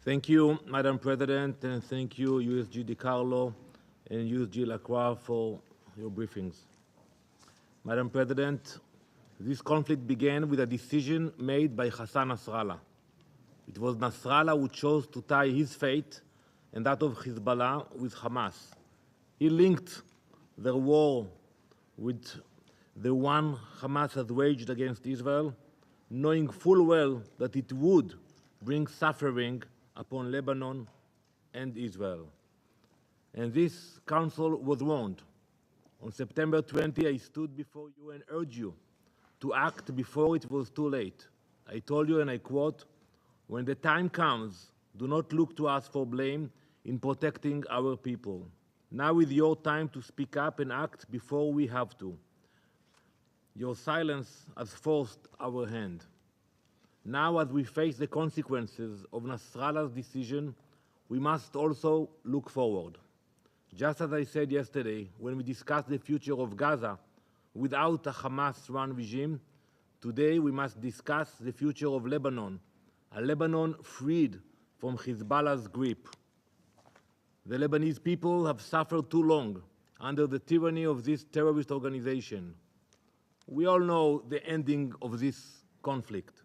Thank you, Madam President, and thank you, USG DiCarlo and USG Lacroix, for your briefings. Madam President, this conflict began with a decision made by Hassan Nasrallah. It was Nasrallah who chose to tie his fate and that of Hezbollah with Hamas. He linked their war with the one Hamas has waged against Israel, knowing full well that it would bring suffering upon Lebanon and Israel. And this council was warned. On September 20, I stood before you and urged you to act before it was too late. I told you, and I quote, "When the time comes, do not look to us for blame in protecting our people. Now is your time to speak up and act before we have to. Your silence has forced our hand. Now, as we face the consequences of Nasrallah's decision, we must also look forward. Just as I said yesterday when we discussed the future of Gaza without a Hamas-run regime, today we must discuss the future of Lebanon, a Lebanon freed from Hezbollah's grip. The Lebanese people have suffered too long under the tyranny of this terrorist organization. We all know the ending of this conflict.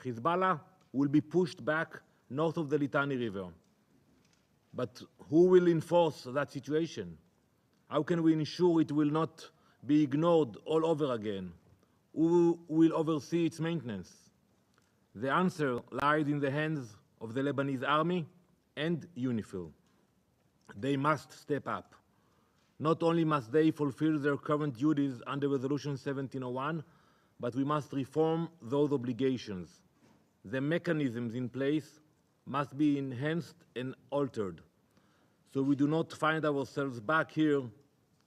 Hezbollah will be pushed back north of the Litani River. But who will enforce that situation? How can we ensure it will not be ignored all over again? Who will oversee its maintenance? The answer lies in the hands of the Lebanese army and UNIFIL. They must step up. Not only must they fulfill their current duties under Resolution 1701, but we must reform those obligations. The mechanisms in place must be enhanced and altered, so we do not find ourselves back here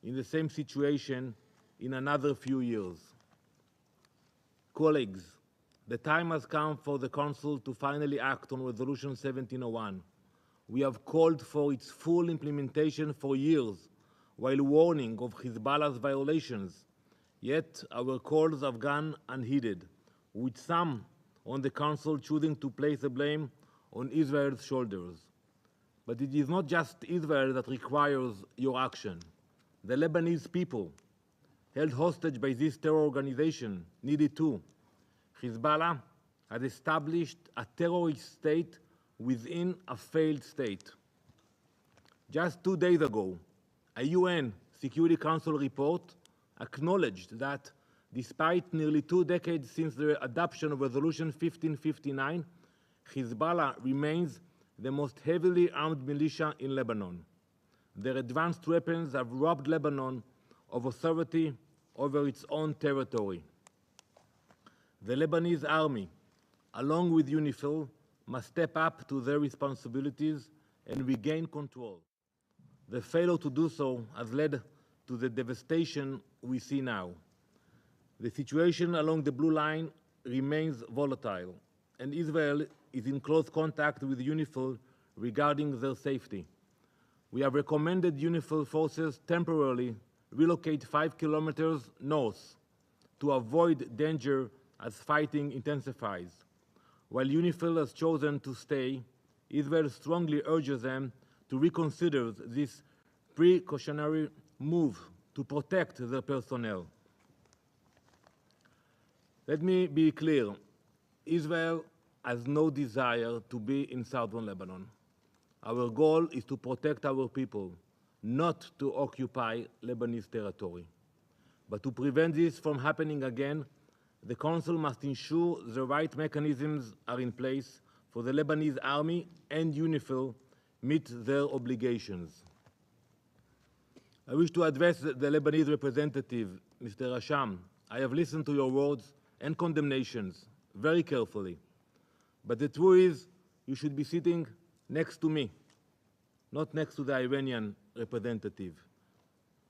in the same situation in another few years. Colleagues, the time has come for the Council to finally act on Resolution 1701. We have called for its full implementation for years, while warning of Hezbollah's violations. Yet our calls have gone unheeded, with some on the Council choosing to place the blame on Israel's shoulders. But it is not just Israel that requires your action. The Lebanese people, held hostage by this terror organization, need it too. Hezbollah has established a terrorist state within a failed state. Just 2 days ago, a UN Security Council report acknowledged that despite nearly 2 decades since the adoption of Resolution 1559, Hezbollah remains the most heavily armed militia in Lebanon. Their advanced weapons have robbed Lebanon of authority over its own territory. The Lebanese army, along with UNIFIL, must step up to their responsibilities and regain control. The failure to do so has led to the devastation we see now. The situation along the Blue Line remains volatile, and Israel is in close contact with UNIFIL regarding their safety. We have recommended UNIFIL forces temporarily relocate 5 kilometers north to avoid danger as fighting intensifies. While UNIFIL has chosen to stay, Israel strongly urges them to reconsider this precautionary move to protect their personnel. Let me be clear. Israel has no desire to be in southern Lebanon. Our goal is to protect our people, not to occupy Lebanese territory. But to prevent this from happening again, the Council must ensure the right mechanisms are in place for the Lebanese army and UNIFIL meet their obligations. I wish to address the Lebanese representative, Mr. Rasham. I have listened to your words and condemnations very carefully. But the truth is, you should be sitting next to me, not next to the Iranian representative.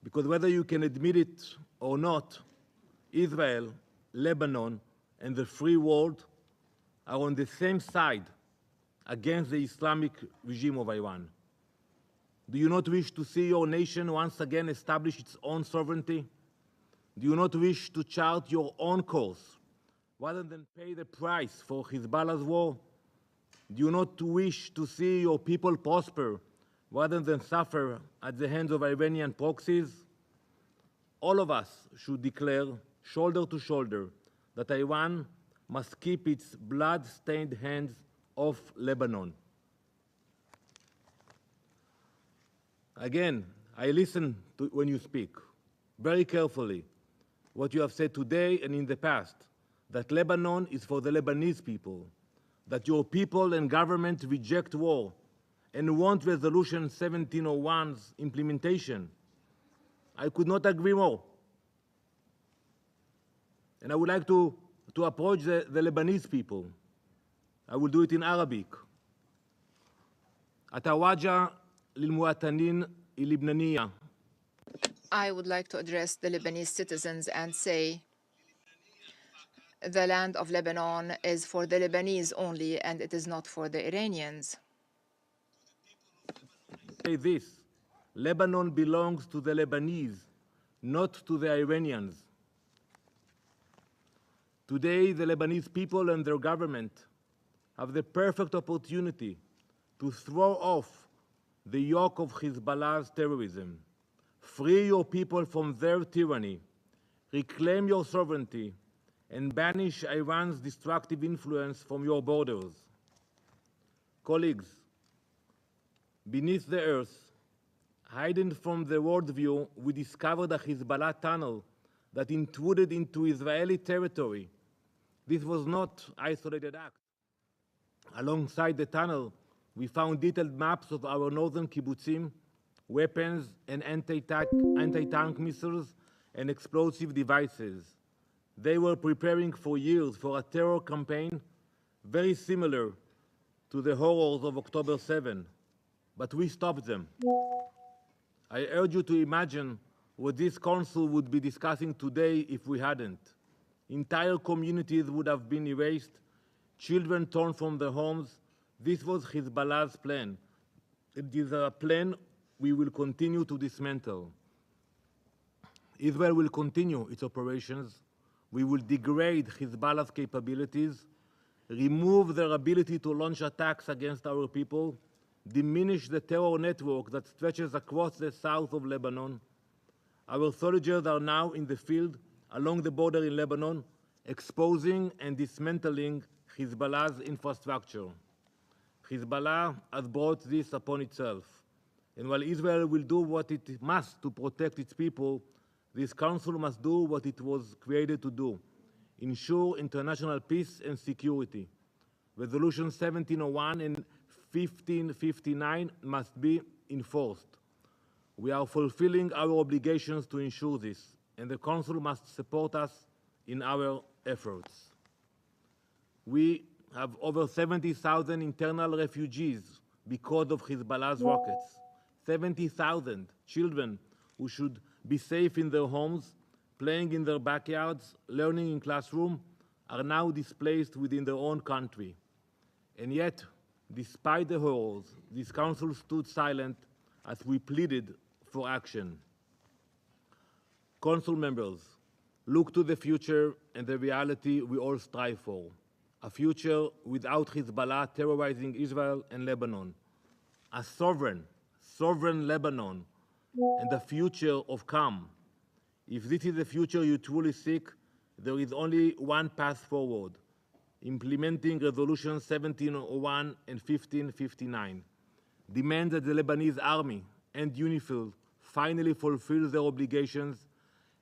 Because whether you can admit it or not, Israel, Lebanon, and the free world are on the same side against the Islamic regime of Iran. Do you not wish to see your nation once again establish its own sovereignty? Do you not wish to chart your own course rather than pay the price for Hezbollah's war? Do you not wish to see your people prosper rather than suffer at the hands of Iranian proxies? All of us should declare, shoulder to shoulder, that Iran must keep its blood-stained hands off Lebanon. Again, I listen to when you speak very carefully what you have said today and in the past, that Lebanon is for the Lebanese people, that your people and government reject war and want Resolution 1701's implementation. I could not agree more. And I would like to approach the Lebanese people. I will do it in Arabic. أتوجه للمواطنين اللبنانية. I would like to address the Lebanese citizens and say, the land of Lebanon is for the Lebanese only, and it is not for the Iranians. Say this, Lebanon belongs to the Lebanese, not to the Iranians. Today, the Lebanese people and their government have the perfect opportunity to throw off the yoke of Hezbollah's terrorism. Free your people from their tyranny, reclaim your sovereignty, and banish Iran's destructive influence from your borders. Colleagues, beneath the earth, hidden from the worldview, we discovered a Hezbollah tunnel that intruded into Israeli territory. This was not an isolated act. Alongside the tunnel, we found detailed maps of our northern kibbutzim, weapons and anti-tank missiles and explosive devices. They were preparing for years for a terror campaign very similar to the horrors of October 7, but we stopped them. I urge you to imagine what this council would be discussing today if we hadn't. Entire communities would have been erased, children torn from their homes. This was Hezbollah's plan. It is a plan we will continue to dismantle. Israel will continue its operations. We will degrade Hezbollah's capabilities, remove their ability to launch attacks against our people, diminish the terror network that stretches across the south of Lebanon. Our soldiers are now in the field along the border in Lebanon, exposing and dismantling Hezbollah's infrastructure. Hezbollah has brought this upon itself. And while Israel will do what it must to protect its people, this council must do what it was created to do: ensure international peace and security. Resolution 1701 and 1559 must be enforced. We are fulfilling our obligations to ensure this, and the council must support us in our efforts. We have over 70,000 internal refugees because of Hezbollah's rockets. 70,000 children who should be safe in their homes, playing in their backyards, learning in classrooms, are now displaced within their own country. And yet, despite the horrors, this council stood silent as we pleaded for action. Council members, look to the future and the reality we all strive for: a future without Hezbollah terrorizing Israel and Lebanon, a sovereign Lebanon, and a future of calm. If this is the future you truly seek, there is only one path forward: implementing Resolution 1701 and 1559. Demand that the Lebanese army and UNIFIL finally fulfill their obligations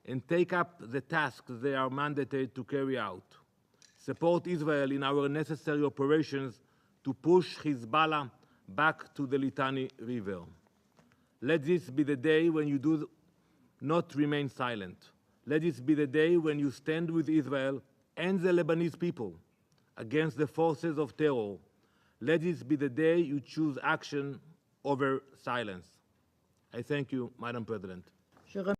and take up the tasks they are mandated to carry out. Support Israel in our necessary operations to push Hezbollah back to the Litani River. Let this be the day when you do not remain silent. Let this be the day when you stand with Israel and the Lebanese people against the forces of terror. Let this be the day you choose action over silence. I thank you, Madam President.